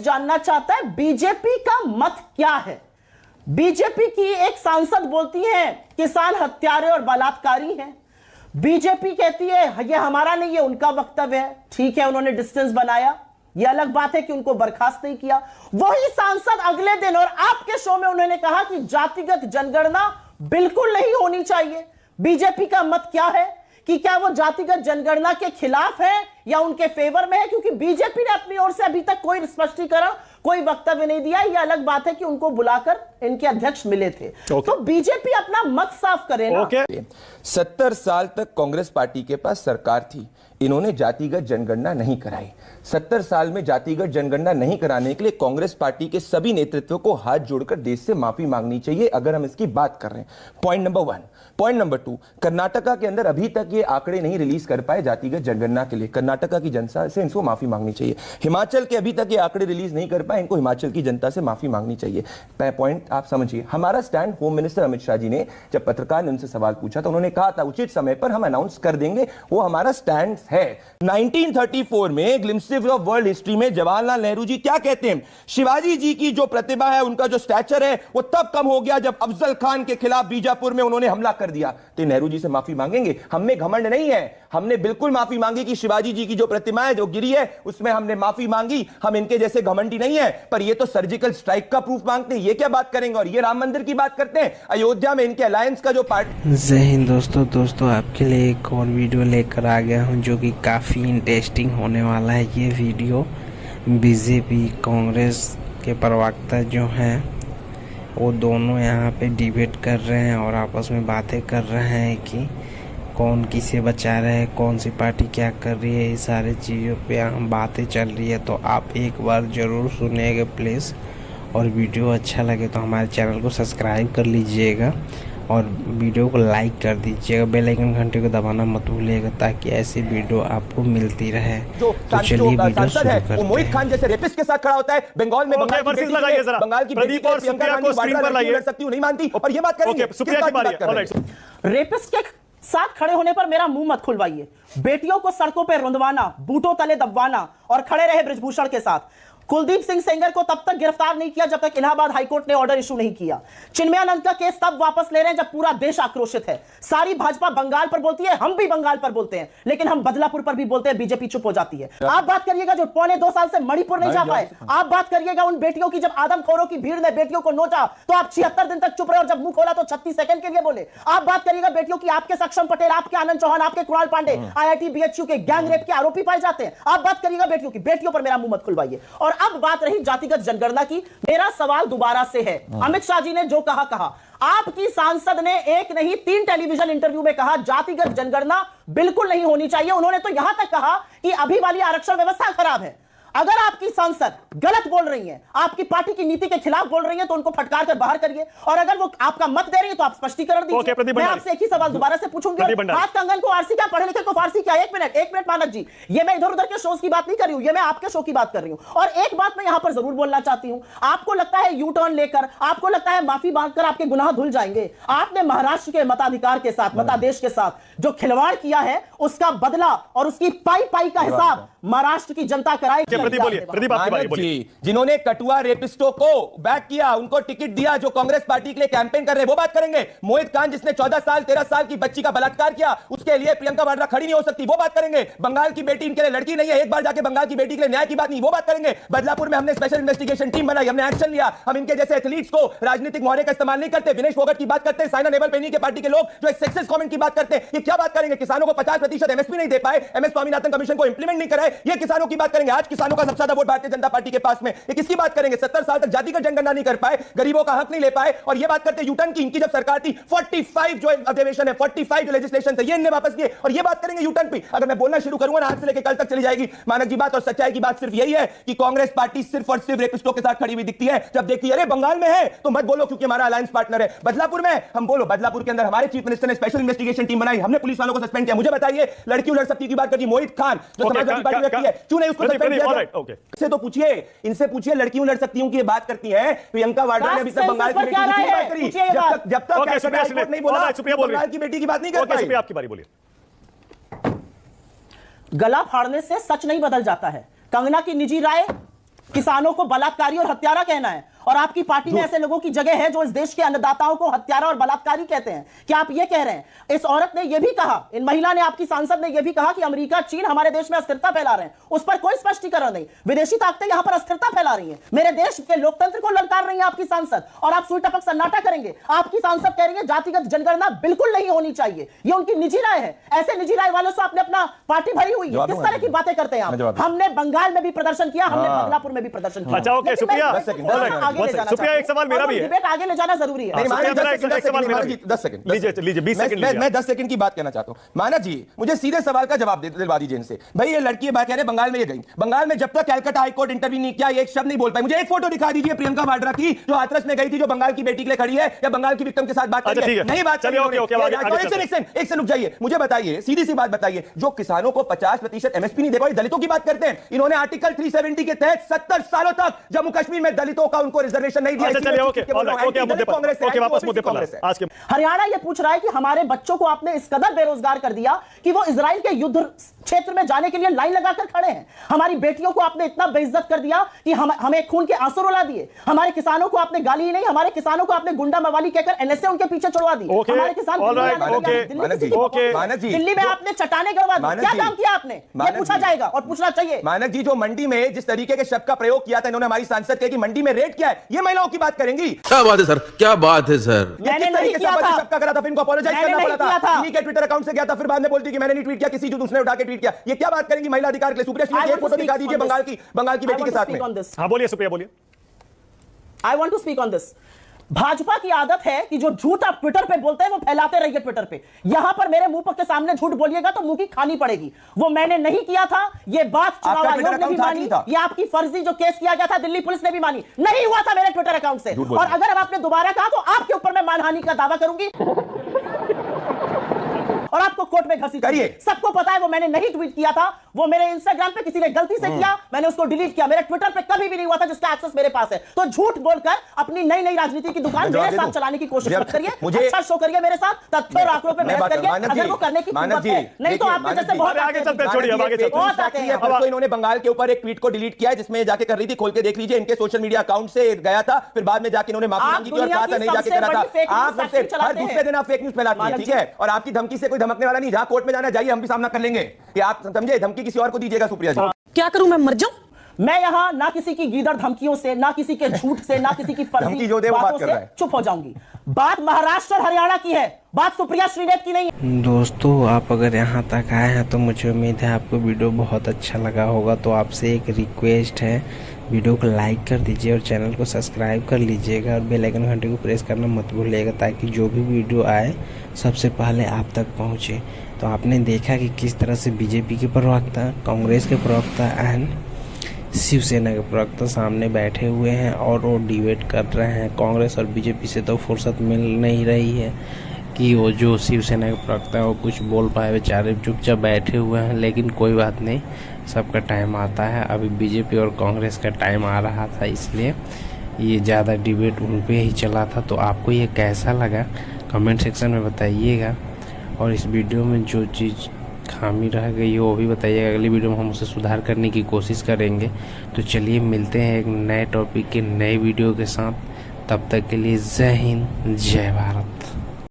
जानना चाहता है बीजेपी का मत क्या है। बीजेपी की एक सांसद बोलती है किसान हत्यारे और बलात्कारी हैं। बीजेपी कहती है ये हमारा नहीं है, उनका वक्तव्य है। ठीक है, उन्होंने डिस्टेंस बनाया, ये अलग बात है कि उनको बर्खास्त नहीं किया। वही सांसद अगले दिन और आपके शो में उन्होंने कहा कि जातिगत जनगणना बिल्कुल नहीं होनी चाहिए। बीजेपी का मत क्या है कि क्या वो जातिगत जनगणना के खिलाफ है या उनके फेवर में है? क्योंकि बीजेपी ने अपनी ओर से अभी तक कोई स्पष्टीकरण, कोई वक्तव्य नहीं दिया। ये अलग बात है कि उनको बुलाकर इनके अध्यक्ष मिले थे। तो बीजेपी अपना मत साफ करे ना। 70 साल तक कांग्रेस पार्टी के पास सरकार थी, इन्होंने जातिगत जनगणना नहीं कराई। 70 साल में जातिगत जनगणना नहीं कराने के लिए कांग्रेस पार्टी के सभी नेतृत्व को हाथ जोड़कर देश से माफी मांगनी चाहिए, अगर हम इसकी बात कर रहे हैं। Point number 1। Point number 2, Karnataka के अंदर अभी तक ये आंकड़े नहीं रिलीज कर पाए जातिगत जनगणना के लिए, कर्नाटका की जनता से इनको माफी मांगनी चाहिए। हिमाचल के अभी तक ये आंकड़े रिलीज नहीं कर पाए, इनको हिमाचल की जनता से माफी मांगनी चाहिए। पॉइंट आप समझिए। हमारा stand home minister Amit Shah ji ने जब पत्रकार ने उनसे सवाल पूछा तो उन्होंने कहा था उचित समय पर हम अनाउंस कर देंगे, वो हमारा स्टैंड है। 1934 में ग्लिम्पसेस ऑफ वर्ल्ड हिस्ट्री में जवाहरलाल नेहरू जी क्या कहते हैं, शिवाजी जी की जो प्रतिभा है, उनका जो स्टैचर है, वो तब कम हो गया जब अफजल खान के खिलाफ बीजापुर में उन्होंने हमला कर दिया। तो नेहरू जी से माफी मांगेंगे? हमें घमंड नहीं है, हमने बिल्कुल माफी मांगी कि शिवाजी जी की जो प्रतिमा है जो गिरी है उसमें हमने माफी मांगी। हम इनके जैसे घमंडी नहीं है, पर ये तो सर्जिकल स्ट्राइक का प्रूफ मांगते हैं, ये क्या बात करेंगे? और ये राम मंदिर की बात करते हैं, अयोध्या में इनके अलायंस का जो पार्ट। जय हिंद दोस्तों आपके लिए एक और वीडियो लेकर आ गया हूं जो कि काफ़ी इंटरेस्टिंग होने वाला है। ये वीडियो बीजेपी कांग्रेस के प्रवक्ता जो हैं वो दोनों यहाँ पे डिबेट कर रहे हैं और आपस में बातें कर रहे हैं कि कौन किसे बचा रहा है, कौन सी पार्टी क्या कर रही है, ये सारी चीज़ों पे हम बातें चल रही है। तो आप एक बार ज़रूर सुनिएगा प्लीज़, और वीडियो अच्छा लगे तो हमारे चैनल को सब्सक्राइब कर लीजिएगा और वीडियो को लाइक कर दीजिएगा। बेल आइकन घंटे को दबाना मत भूलिएगा ताकि ऐसी वीडियो आपको मिलती रहे। जो तो चलिए वीडियो शुरू करते हैं। मोहित खान जैसे रेपिस्ट के साथ खड़ा होता है बंगाल में, बंगाल की प्रदीप और सुप्रिया को स्क्रीन पर लाइए। लड़ सकती हूं, नहीं मानती, और ये बात करेंगे। सुप्रिया की बारी। रेपिस्ट के साथ खड़े होने पर मेरा मुंह मत खुलवाइए। बेटियों को सड़कों पर रुंधवाना, बूटों तले दबवाना और खड़े रहे बृजभूषण के साथ। कुलदीप सिंह सेंगर को तब तक गिरफ्तार नहीं किया जब तक इलाहाबाद हाईकोर्ट ने ऑर्डर इशू नहीं किया। चिन्मयानंद का केस तब वापस ले रहे हैं जब पूरा देश आक्रोशित है। सारी भाजपा बंगाल पर बोलती है, हम भी बंगाल पर बोलते हैं, लेकिन हम बदलापुर पर भी बोलते हैं, बीजेपी चुप हो जाती है। आप बात करिएगा जो 2.25 साल से मणिपुर नहीं जा पाए। आप बात करिएगा उन बेटियों की, जब आदमखोरों की भीड़ ने बेटियों को नोचा तो आप 76 दिन तक चुप रहे और जब मुंह खोला तो 36 सेकंड के लिए बोले। आप बात करिएगा बेटियों की, आपके सक्षम पटेल, आपके आनंद चौहान, आपके कुणाल पांडे IIT BHU के गैंग रेप के आरोपी पाए जाते हैं। आप बात करिएगा बेटियों की, बेटियों पर मेरा मुंह मत खुलवाइए। और अब बात रही जातिगत जनगणना की, मेरा सवाल दोबारा से है। अमित शाह जी ने जो कहा, आपकी सांसद ने एक नहीं 3 टेलीविजन इंटरव्यू में कहा जातिगत जनगणना बिल्कुल नहीं होनी चाहिए। उन्होंने तो यहां तक कहा कि अभी वाली आरक्षण व्यवस्था खराब है। अगर आपकी सांसद गलत बोल रही हैं, आपकी पार्टी की नीति के खिलाफ बोल रही हैं, तो उनको फटकार कर बाहर करिए। और अगर वो आपका मत दे रही है तो आप स्पष्टीकरण दीजिए। मैं आपसे एक ही सवाल दोबारा से पूछूंगी। हाथ कंगन को आरसी क्या, पढ़े लिखे को फारसी क्या? एक मिनट मानक जी, ये मैं इधर उधर के शोज की बात नहीं कर रही हूं, ये मैं आपके शो की बात कर रही हूं। और एक बात मैं यहां पर जरूर बोलना चाहती हूं, आपको लगता है यू टर्न लेकर, आपको लगता है माफी मांगकर आपके गुनाह धुल जाएंगे? आपने महाराष्ट्र के मताधिकार के साथ, मतादेश के साथ जो खिलवाड़ किया है उसका बदला और उसकी पाई का हिसाब महाराष्ट्र की जनता कराएगी। जिन्होंने कटुआ रेपिस्टों को बैक किया, उनको टिकट दिया, जो कांग्रेस पार्टी के लिए कैंपेन कर रहे हैं, वो बात करेंगे। मोहित खान जिसने 14 साल 13 साल की बच्ची का बलात्कार किया, उसके लिए प्रियंका वाड्रा खड़ी नहीं हो सकती, वो बात करेंगे। बंगाल की बेटी इनके लिए लड़की नहीं है, एक बार जाके बंगाल की बेटी के लिए न्याय की बात नहीं, वो बात करेंगे। बदलापुर में हमने स्पेशल इन्वेस्टिगेशन टीम बनाई, हमने एक्शन लिया। हम इनके जैसे एथलीट्स को राजनीतिक मोहरे का इस्तेमाल नहीं करते। विनेश फोगट की बात करते हैं, साइना नेहवाल पेनी के पार्टी के लोग जो सेक्सिस्ट कमेंट की बात करते हैं, ये क्या बात करेंगे? किसानों को 50% एमएसपी नहीं दे पाए, MS स्वामीनाथन कमीशन को इंप्लीमेंट नहीं कराए, ये किसानों की बात करेंगे। आज किसानों का सबसे ज्यादा वोट भारतीय जनता पार्टी के पास में, ये किसकी बात करेंगे? 70 साल तक जातिगत जनगणना नहीं कर पाए, गरीबों का हक नहीं ले पाए, और ये बात करते हैं यूटर्न की। इनकी जब सरकार थी 45 जो अधिवेशन है, 45 जो लेजिस्लेशन है, ये इनने वापस किए, और ये बात करेंगे यूटर्न पे। अगर मैं बोलना शुरू करूंगा ना, आज से लेकर कल तक चली जाएगी मानक जी बात। और सच्चाई की बात सिर्फ यही है कि कांग्रेस पार्टी सिर्फ और सिर्फ रेपिस्टों के साथ खड़ी हुई दिखती है। जब देखती है अरे बंगाल में है तो मत बोलो क्योंकि हमारा अलायंस पार्टनर है, बदलापुर में हम बोलो, बदलापुर के अंदर हमारे चीफ मिनिस्टर ने स्पेशल इन्वेस्टिगेशन टीम बनाई, हमने पुलिस वालों को सस्पेंड किया। मुझे बताइए, लड़की उलट सकती की बात करती मोहित खान जो समाजवादी पार्टी व्यक्ति है, क्यों नहीं उसको सस्पेंड किया? इससे तो पूछिए, इनसे पूछिए, लड़कियों लड़ सकती हूं की बात करती है। प्रियंका वाड्रा ने अभी तक बंगाल की बेटी की बात करी, जब तक नहीं बोला बंगाल की बेटी की बात नहीं कर पाई। आपकी बारी, बोलिए। गला फाड़ने से सच नहीं बदल जाता है। कंगना की निजी राय किसानों को बलात्कारी और हत्यारा कहना है, और आपकी पार्टी में ऐसे लोगों की जगह है जो इस देश के अन्नदाताओं को हत्यारा और बलात्कारी कहते हैं। क्या आप ये कह रहे हैं? इस औरत ने यह भी कहा, इन महिला ने, आपकी सांसद ने यह भी कहा कि अमेरिका, चीन हमारे देश में अस्थिरता फैला रहे हैं। उस पर कोई स्पष्टीकरण नहीं। विदेशी ताकतें यहां पर अस्थिरता फैला रही हैं, मेरे देश के लोकतंत्र को ललकार रही है आपकी सांसद, और आप सुई टपक सन्नाटा करेंगे। आपकी सांसद कह रही है जातिगत जनगणना बिल्कुल नहीं होनी चाहिए, ये उनकी निजी राय है। ऐसे निजी राय वालों से आपने अपना पार्टी भरी हुई है। किस तरह की बातें करते हैं आप? हमने बंगाल में भी प्रदर्शन किया, हमने बदलापुर में भी प्रदर्शन किया। अच्छा, ओके, शुक्रिया। सुप्रिया, एक सवाल मेरा भी है। डिबेट आगे ले जाना जरूरी है। 10 सेकंड लीजिए 20 सेकंड मैं 10 सेकंड की बात कहना चाहता हूं। मानस जी, मुझे सीधे सवाल का जवाब दिलवा दीजिए इनसे। भाई ये लड़की बात कह रहे बंगाल में ये गई, बंगाल में जब तक कैलकाटा हाईकोर्ट इंटरव्यू नहीं किया, एक शब्द नहीं बोल पाई। मुझे एक फोटो दिखा दीजिए प्रियंका वाड्रा की, जो हाथरस में गई थी, जो बंगाल की बेटी के लिए खड़ी है, या बंगाल की विक्टिम के साथ बात करी है? नहीं बात चलिए। एक से रुक जाइए, मुझे बताइए, सीधी सी बात बताइए, जो किसानों को 50% एमएसपी नहीं देखो, दलितों की बात करते हैं। इन्होंने आर्टिकल 370 के तहत 70 सालों तक जम्मू कश्मीर में दलितों का उनको रिजर्वेशन नहीं दिया। हरियाणा ये पूछ रहा है कि हमारे बच्चों को आपने इस कदर बेरोजगार कर दिया कि वो इजराइल के युद्ध क्षेत्र में जाने के लिए लाइन लगाकर खड़े हैं। हमारी बेटियों को आपने इतना बेइज्जत कर दिया कि हमें खून के आंसू रुला दिए। हमारे किसानों को आपने गाली ही नहीं, हमारे किसानों को आपने गुंडा मवाली कहकर एनएसए उनके पीछे छुड़वा दी। हमारे किसान दिल्ली में आपने चट्टाने गड़वा दी। क्या काम किया आपने? ये पूछा जाएगा और पूछना चाहिए। मानक जी, जो मंडी में जिस तरीके के शब्द का प्रयोग किया था इन्होंने, हमारी सांसद कहे कि मंडी में रेट क्या है, ये महिलाओं की बात करेंगी। क्या बात है सर, क्या बात है सर। मैंने नहीं किया था। शब्द का करा था, फिर इनको अपोलोजाइज करना पड़ा था। इन्हीं के ट्विटर अकाउंट से गया था, फिर बाद में बोलती कि मैंने नहीं ट्वीट किया, किसी जो दूसरे उठा के ट्वीट किया। ये क्या बात करेंगी महिला अधिकार के लिए? सुप्रिया, एक फोटो दिखा दीजिए बंगाल की बेटी के साथ में। हाँ बोलिए सुप्रिया, बोलिए। I want to speak on this. Bhajpa की आदत है कि जो झूठ आप ट्विटर पे बोलते हैं वो फैलाते रहिए ट्विटर पे। यहां पर मेरे मुंह के सामने झूठ बोलिएगा तो मुंह की खानी पड़ेगी। वो मैंने नहीं किया था, ये बात चुनाव आयोग ने भी मानी, ये आपकी फर्जी जो केस किया गया था दिल्ली पुलिस ने भी मानी। नहीं हुआ था मेरे ट्विटर अकाउंट से, और अगर आपने दोबारा कहा तो आपके ऊपर मैं मानहानि का दावा करूंगी और आपको कोर्ट में घसीट करिए। सबको पता है वो मैंने नहीं ट्वीट किया था, वो मेरे इंस्टाग्राम पे किसी ने गलती से किया, मैंने उसको डिलीट किया। मेरे ट्विटर पे कभी भी नहीं हुआ था जिसका एक्सेस मेरे पास है। तो झूठ बोलकर अपनी नई नई राजनीति की दुकान मेरे साथ चलाने की कोशिश मत करिए। अच्छा शो करिए मेरे साथ, तथ्यों और आंकड़ों पे बहस करिए अगर वो करने की हिम्मत है। नहीं तो आपके जैसे बहुत आगे चलते हैं, छोड़िए, आगे चलते हैं। परसों इन्होंने बंगाल के ऊपर एक ट्वीट को डिलीट किया है जिसमें जाके कर रही थी, खोल के देख लीजिए, इनके सोशल मीडिया अकाउंट से गया था, फिर बाद में जाके इन्होंने माफी मांगी थी और कहा था नहीं जाके करा था। आप हर दूसरे दिन आप फेक न्यूज फैलाती हैं, ठीक है? और आपकी धमकी से कोई धमकने वाला नहीं। जहां कोर्ट में जाना जाइए, हम भी सामना कर लेंगे। कि आप समझे, धमकी किसी और को दीजिएगा। सुप्रिया जी, क्या करूं, मैं मर जाऊं? मैं यहां ना किसी की गीदड़ धमकियों से, ना किसी के झूठ से, ना किसी की फर्जी बातों से चुप हो जाऊंगी। बात महाराष्ट्र और हरियाणा की है, बात सुप्रिया श्रीनेत की नहीं है। दोस्तों, आप अगर यहाँ तक आए हैं तो मुझे उम्मीद है आपको वीडियो बहुत अच्छा लगा होगा। तो आपसे एक रिक्वेस्ट है, वीडियो को लाइक कर दीजिए और चैनल को सब्सक्राइब कर लीजिएगा और बेल आइकन घंटे को प्रेस करना मत भूलिएगा, ताकि जो भी वीडियो आए सबसे पहले आप तक पहुँचे। तो आपने देखा कि किस तरह से बीजेपी के प्रवक्ता, कांग्रेस के प्रवक्ता एंड शिवसेना के प्रवक्ता सामने बैठे हुए हैं और वो डिबेट कर रहे हैं। कांग्रेस और बीजेपी से तो फुर्सत मिल नहीं रही है कि वो जो शिवसेना के प्रवक्ता है वो कुछ बोल पाए, बेचारे चुपचाप बैठे हुए हैं। लेकिन कोई बात नहीं, सबका टाइम आता है। अभी बीजेपी और कांग्रेस का टाइम आ रहा था, इसलिए ये ज़्यादा डिबेट उन पे ही चला था। तो आपको ये कैसा लगा कमेंट सेक्शन में बताइएगा, और इस वीडियो में जो चीज़ खामी रह गई वो भी बताइएगा। अगली वीडियो में हम उसे सुधार करने की कोशिश करेंगे। तो चलिए मिलते हैं एक नए टॉपिक के नए वीडियो के साथ। तब तक के लिए जय हिंद, जय भारत।